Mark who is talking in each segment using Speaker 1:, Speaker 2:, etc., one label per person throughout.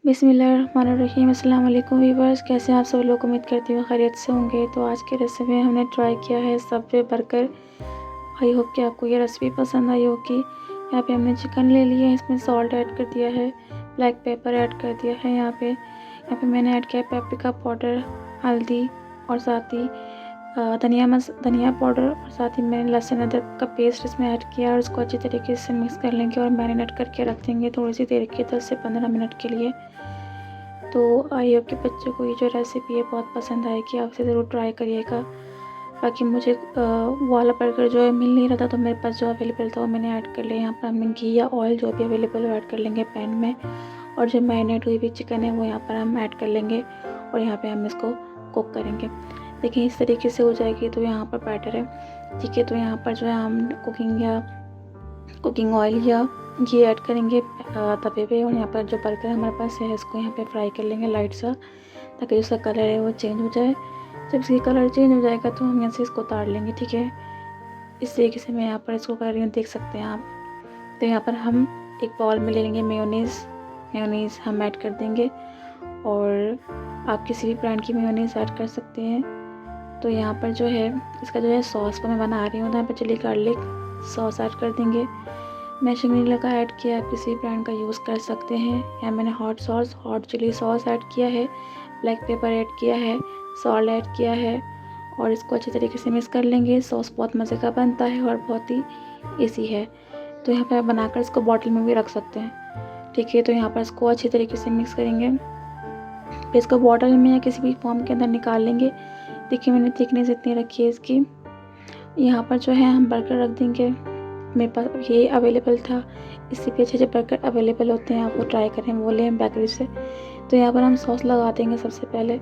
Speaker 1: बिस्मिल्लाहिर्रहमानिर्रहीम। अस्सलाम वालेकुम वीवर्स, कैसे हैं आप सब लोग। उम्मीद करती हूँ खैरियत से होंगे। तो आज की रेसिपी में हमने ट्राई किया है सबवे बर्गर। आई होप कि आपको ये रेसिपी पसंद आई होगी। यहाँ पे हमने चिकन ले लिया है, इसमें सॉल्ट ऐड कर दिया है, ब्लैक पेपर ऐड कर दिया है। यहाँ पे मैंने ऐड किया है पेपरिका पाउडर, हल्दी और साथ ही धनिया पाउडर और साथ ही मैंने लहसुन अदरक का पेस्ट इसमें ऐड किया और उसको अच्छी तरीके से मिक्स कर लेंगे और मैरिनेट करके रख देंगे थोड़ी सी देर के 10 से 15 मिनट के लिए। तो आई होप कि बच्चों को ये जो रेसिपी है बहुत पसंद आएगी, आप इसे ज़रूर ट्राई करिएगा। बाकी मुझे वो वाला बर्गर जो है मिल नहीं रहा था, तो मेरे पास जो अवेलेबल था वो मैंने ऐड कर लिया। यहाँ पर हम घी या ऑयल जो भी अवेलेबल है ऐड कर लेंगे पैन में, और जो मैरिनेट हुई भी चिकन है वो यहाँ पर हम ऐड कर लेंगे और यहाँ पर हम इसको कुक करेंगे। देखिए इस तरीके से हो जाएगी तो यहाँ पर बैटर है, ठीक है। तो यहाँ पर जो है हम कुकिंग ऑयल या घी ऐड करेंगे तवे पे, और यहाँ पर जो बर्गर हमारे पास है इसको यहाँ पे फ्राई कर लेंगे लाइट सा, ताकि उसका कलर है वो चेंज हो जाए। जब इसकी कलर चेंज हो जाएगा तो हम यहाँ से इसको उतार लेंगे, ठीक है। इस तरीके से मैं यहाँ पर इसको कर रही हूँ, देख सकते हैं आप। तो यहाँ पर हम एक बाउल में ले लेंगे मेयोनीज़ हम ऐड कर देंगे, और आप किसी भी ब्रांड की मेयोनीज़ ऐड कर सकते हैं। तो यहाँ पर जो है इसका जो है सॉस को मैं बना रही हूँ, तो यहाँ पर चिली गार्लिक सॉस ऐड कर देंगे। मैं शंग्रीला का ऐड किया, आप किसी ब्रांड का यूज़ कर सकते हैं। यहाँ मैंने हॉट चिली सॉस ऐड किया है, ब्लैक पेपर ऐड किया है, सॉल्ट ऐड किया है, और इसको अच्छी तरीके से मिक्स कर लेंगे। सॉस बहुत मज़े का बनता है और बहुत ही ईजी है। तो यहाँ पर बनाकर इसको बॉटल में भी रख सकते हैं, ठीक है। तो यहाँ पर इसको अच्छी तरीके से मिक्स करेंगे, फिर इसको बॉटल में या किसी भी फॉर्म के अंदर निकाल लेंगे। देखिए मैंने थिकनेस इतनी रखी है इसकी। यहाँ पर जो है हम बर्गर रख देंगे। मेरे पास ये अवेलेबल था, इससे भी अच्छे बर्गर अवेलेबल होते हैं, आप वो ट्राई करें, वो लें बेकरी से। तो यहाँ पर हम सॉस लगा देंगे सबसे पहले,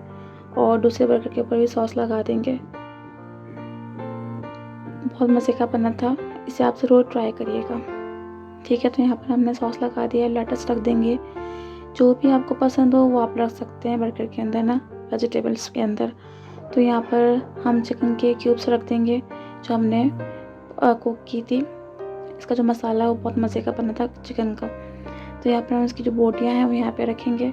Speaker 1: और दूसरे बर्गर के ऊपर भी सॉस लगा देंगे। बहुत मज़े का बना था, इसे आप ज़रूर ट्राई करिएगा, ठीक है। तो यहाँ पर हमने सॉस लगा दिया, लेटस रख देंगे। जो भी आपको पसंद हो वो आप रख सकते हैं बर्गर के अंदर ना, वेजिटेबल्स के अंदर। तो यहाँ पर हम चिकन के क्यूब्स रख देंगे जो हमने कुक की थी। इसका जो मसाला है वो बहुत मज़े का बना था चिकन का। तो यहाँ पर हम इसकी जो बोटियाँ हैं वो यहाँ पे रखेंगे,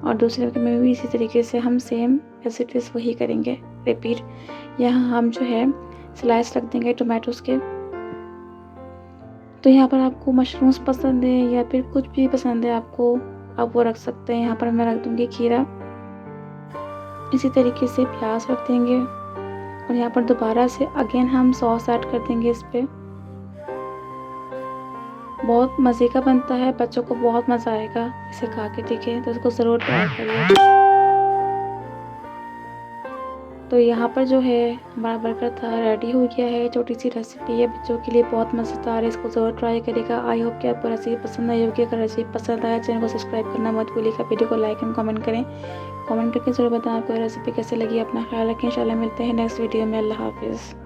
Speaker 1: और दूसरे बर्गर में भी इसी तरीके से हम सेम रेसिपीज़ वही करेंगे रिपीट। यहाँ हम जो है स्लाइस रख देंगे टोमेटोज़ के। तो यहाँ पर आपको मशरूम्स पसंद है या फिर कुछ भी पसंद है आपको, आप वो रख सकते हैं। यहाँ पर मैं रख दूँगी खीरा, इसी तरीके से प्याज रख देंगे, और यहाँ पर दोबारा से अगेन हम सॉस ऐड कर देंगे इस पर। बहुत मज़े का बनता है, बच्चों को बहुत मज़ा आएगा इसे खा के, ठीक है। तो इसको ज़रूर ट्राई करिए। तो यहाँ पर जो है हमारा बर्गर था रेडी हो गया है। छोटी सी रेसिपी है, बच्चों के लिए बहुत मज़ेदार है, इसको ज़रूर ट्राई करेगा। आई होप कि आपको रेसिपी पसंद आई होगी। अगर रेसिपी पसंद आया चैनल को सब्सक्राइब करना मत भूलिएगा, वीडियो को लाइक एंड कमेंट करें। कमेंट करके ज़रूर बताएं आपको रेसिपी कैसे लगी। अपना ख्याल रखें, इंशाल्लाह मिलते हैं नेक्स्ट वीडियो में। अल्लाह हाफिज़।